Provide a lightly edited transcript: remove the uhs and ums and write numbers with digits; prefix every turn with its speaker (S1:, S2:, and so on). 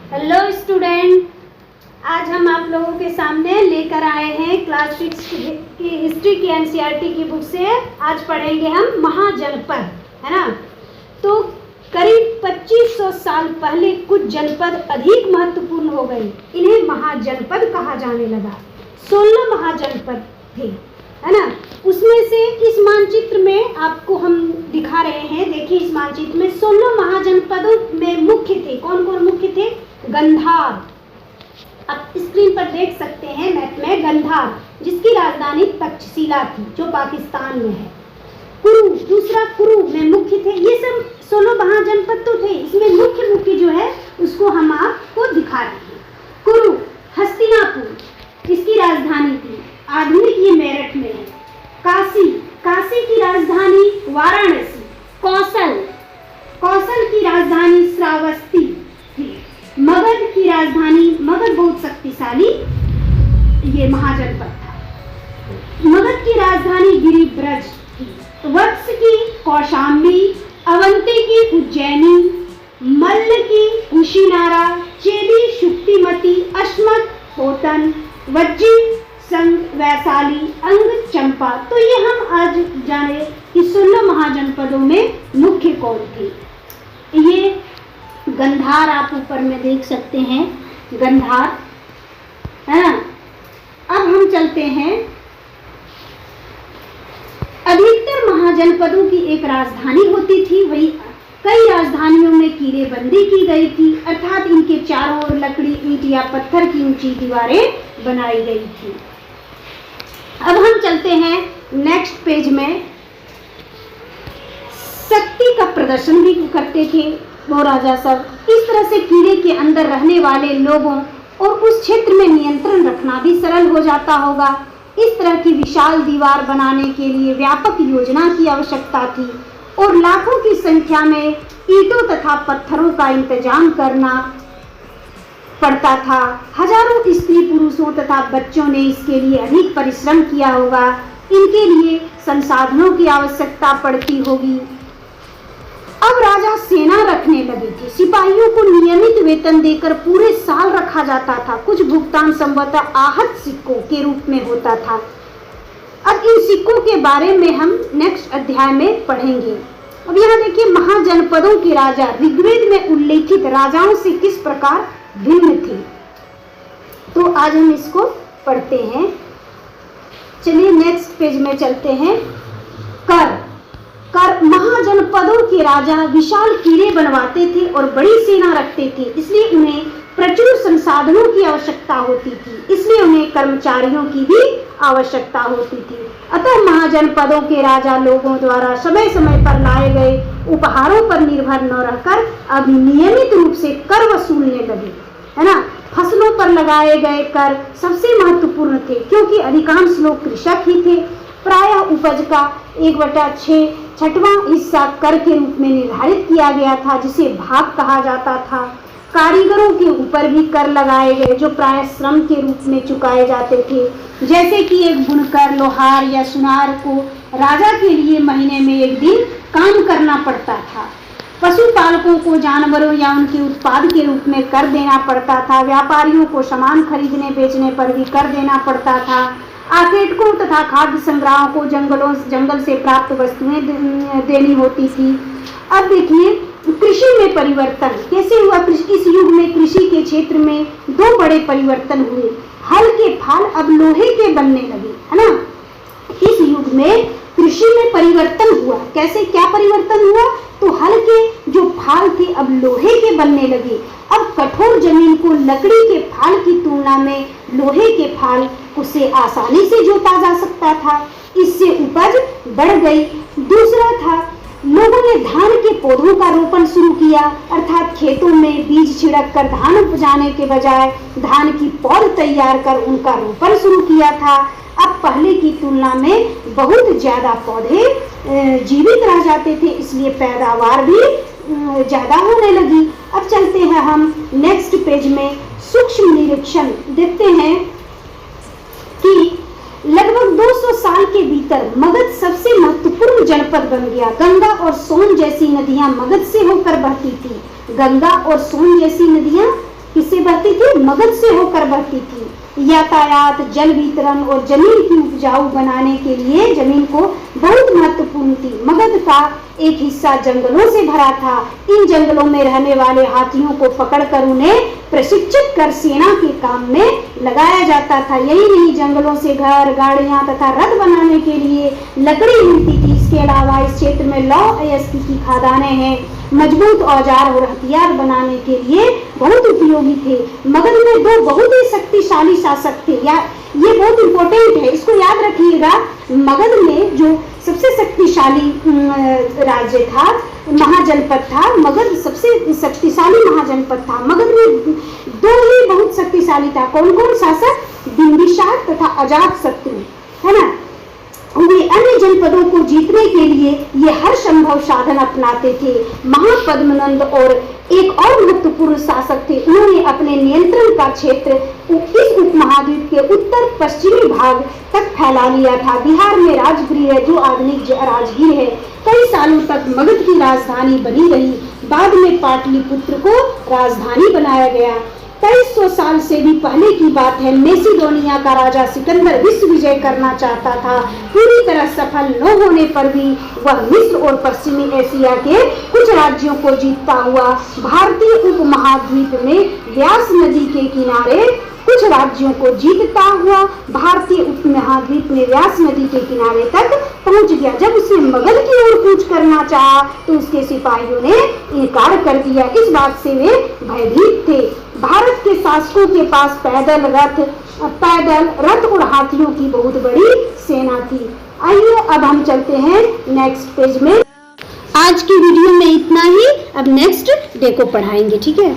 S1: Hello student, आज हम आप लोगों के सामने लेकर आए हैं क्लास 6 की हिस्ट्री की एनसीईआरटी की बुक से। आज पढ़ेंगे हम महाजनपद, है ना। तो करीब 2500 साल पहले कुछ जनपद अधिक महत्वपूर्ण हो गए, इन्हें महाजनपद कहा जाने लगा। 16 महाजनपद थे, है ना। उसमें से इस मानचित्र में आपको हम दिखा रहे हैं, देखिए इस मानचित्र में 16 महाजनपदों में मुख्य थे। कौन कौन मुख्य थे? गंधार, आप स्क्रीन पर देख सकते हैं मैप में, गंधार जिसकी राजधानी तक्षशिला थी जो पाकिस्तान में है। कुरु, दूसरा कुरु में मुख्य थे। ये सब 16 महाजनपद तो थे, इसमें मुख्य मुख्य जो है उसको हम आपको दिखा रहे हैं। कुरु, हस्तिनापुर इसकी राजधानी थी, आधुनिक ये मेरठ में है। काशी, काशी की राजधानी वाराणसी। कौशल, कौशल की राजधानी श्रावस्ती थी। मगध की राजधानी, मगध बहुत शक्तिशाली ये महाजनपद था। मगध की राजधानी गिरिब्रज थी। वत्स की कौशाम्बी, अवंती की उज्जैनी, मल्ल की कुशीनारा, चेदी शुक्तिमती, अश्मत होतन, वज्जी संग वैशाली, अंग चंपा। तो ये हम आज जाने कि 16 महाजनपदों में मुख्य कौन थे। ये गंधार आप ऊपर में देख सकते हैं, गंधार, है ना। अब हम चलते हैं, अधिकतर महाजनपदों की एक राजधानी होती थी, वही कई राजधानियों में किलेबंदी की गई थी, अर्थात इनके चारों ओर लकड़ी, ईंट या पत्थर की ऊंची दीवारें बनाई गई थी। अब हम चलते हैं नेक्स्ट पेज में। शक्ति का प्रदर्शन भी करते थे वो राजा सब। इस तरह से किले के अंदर रहने वाले लोगों और उस क्षेत्र में नियंत्रण रखना भी सरल हो जाता होगा। इस तरह की विशाल दीवार बनाने के लिए व्यापक योजना की आवश्यकता थी और लाखों की संख्या में ईंटों तथा पत्थरों का इंतजाम करना पड़ता था। हजारों स्त्री पुरुषों तथा बच्चों ने इसके लिए अधिक परिश्रम किया होगा। इनके लिए संसाधनों की आवश्यकता पड़ती होगी। अब राजा सेना रखने लगे थे। सिपाहियों को नियमित वेतन देकर पूरे साल रखा जाता था। कुछ भुगतान संभवतः आहत सिक्कों के रूप में होता था। अब इन सिक्कों के बारे में हम नेक्स्ट अध्याय में पढ़ेंगे। अब यहाँ देखिए, महाजनपदों के राजा ऋग्वेद में उल्लेखित राजाओं से किस प्रकार भिन्न थे। तो आज हम इसको पढ़ते हैं। चलिए नेक्स्ट पेज में चलते हैं। कर, कर महाजनपदों के राजा विशाल किले बनवाते थे और बड़ी सेना रखते थे, इसलिए उन्हें प्रचुर संसाधनों की आवश्यकता होती थी, इसलिए उन्हें कर्मचारियों की भी आवश्यकता होती थी। अतः महाजनपदों के राजा लोगों द्वारा समय समय पर लाए गए उपहारों पर निर्भर न रहकर अब नियमित रूप से कर वसूलने लगे, है ना। फसलों पर लगाए गए कर सबसे महत्वपूर्ण थे, क्योंकि अधिकांश लोग कृषक ही थे। प्रायः उपज का 1/6वां हिस्सा कर के रूप में निर्धारित किया गया था, जिसे भाग कहा जाता था। कारीगरों के ऊपर भी कर लगाए गए, जो प्राय श्रम के रूप में चुकाए जाते थे। जैसे कि एक बुनकर, लोहार या सुनार को राजा के लिए महीने में एक दिन काम करना पड़ता था। पशुपालकों को जानवरों या उनके उत्पाद के रूप में कर देना पड़ता था। व्यापारियों को सामान खरीदने बेचने पर भी कर देना पड़ता था। आखेटकों तथा खाद्य संग्राहों को जंगल से प्राप्त वस्तुएं देनी होती थी। अब देखिए कृषि में परिवर्तन कैसे हुआ। इस युग में कृषि के क्षेत्र में दो बड़े परिवर्तन हुए। हल के फाल अब लोहे के बनने लगे, है ना। इस युग में कृषि में परिवर्तन हुआ। कैसे, क्या परिवर्तन हुआ? तो हल के जो फाल थे अब लोहे के बनने लगे। अब कठोर जमीन को लकड़ी के फाल की तुलना में लोहे के फाल उसे आसानी से जोता जा सकता था। इससे उपज बढ़ गई। दूसरा था, लोगों ने धान के पौधों का रोपण शुरू किया, अर्थात खेतों में बीज छिड़क कर धान उपजाने के बजाय धान की पौध तैयार कर उनका रोपण शुरू किया था। अब पहले की तुलना में बहुत ज्यादा पौधे जीवित रह जाते थे, इसलिए पैदावार भी ज्यादा होने लगी। अब चलते हैं हम नेक्स्ट पेज में। सूक्ष्म निरीक्षण देखते हैं कि लगभग 200 साल के भीतर मगध सबसे महत्वपूर्ण जनपद बन गया। गंगा और सोन जैसी नदियां मगध से होकर बहती थी। गंगा और सोन जैसी नदियां किससे बहती थी? मगध से होकर बहती थी। यातायात, जल वितरण और जमीन की उपजाऊ बनाने के लिए जमीन को बहुत महत्वपूर्ण थी। मगध का एक हिस्सा जंगलों से भरा था। इन जंगलों में रहने वाले हाथियों को पकड़कर उन्हें प्रशिक्षित कर सेना के काम में लगाया जाता था। यही नहीं, जंगलों से घर, गाड़ियां तथा रथ बनाने के लिए लकड़ी मिलती थी। इसके अलावा इस क्षेत्र में लौह अयस्क की खदानें हैं। मजबूत औजार और हथियार बनाने के लिए बहुत उपयोगी थे। मगध में दो बहुत ही शक्तिशाली शासक थे। या ये बहुत इंपॉर्टेंट है, इसको याद रखिएगा। मगध में जो सबसे शक्तिशाली राज्य था, महाजनपद था, मगध सबसे शक्तिशाली महाजनपद था। मगध में दो ही बहुत शक्तिशाली था। कौन कौन शासक? बिंबिसार तथा अजातशत्रु, है ना। वे अन्य जनपदों को जीतने के लिए ये हर संभव साधन अपनाते थे। महापद्मनंद और एक और महत्वपूर्ण शासक थे। उन्होंने अपने नियंत्रण का क्षेत्र इस उपमहाद्वीप के उत्तर पश्चिमी भाग तक फैला लिया था। बिहार में राजगीर है, जो आधुनिक राजगीर है, कई सालों तक मगध की राजधानी बनी रही। बाद में पाटलिपुत्र को राजधानी बनाया गया। 2300 साल से भी पहले की बात है। मैसिडोनिया का राजा सिकंदर विश्व विजय करना चाहता था। पूरी तरह सफल न होने पर भी वह मिस्र और पश्चिमी एशिया के कुछ राज्यों को जीतता हुआ भारतीय उपमहाद्वीप में व्यास नदी के किनारे कुछ राज्यों को जीतता हुआ भारतीय उपमहाद्वीप में व्यास नदी के किनारे तक पहुंच गया। जब उसने मगध की ओर कूच करना चाहा तो उसके सिपाहियों ने इनकार कर दिया। इस बात से वे भयभीत थे। भारत के शासकों के पास पैदल रथ और हाथियों की बहुत बड़ी सेना थी। आइए अब हम चलते हैं नेक्स्ट पेज में। आज की वीडियो में इतना ही। अब नेक्स्ट डे को पढ़ाएंगे, ठीक है।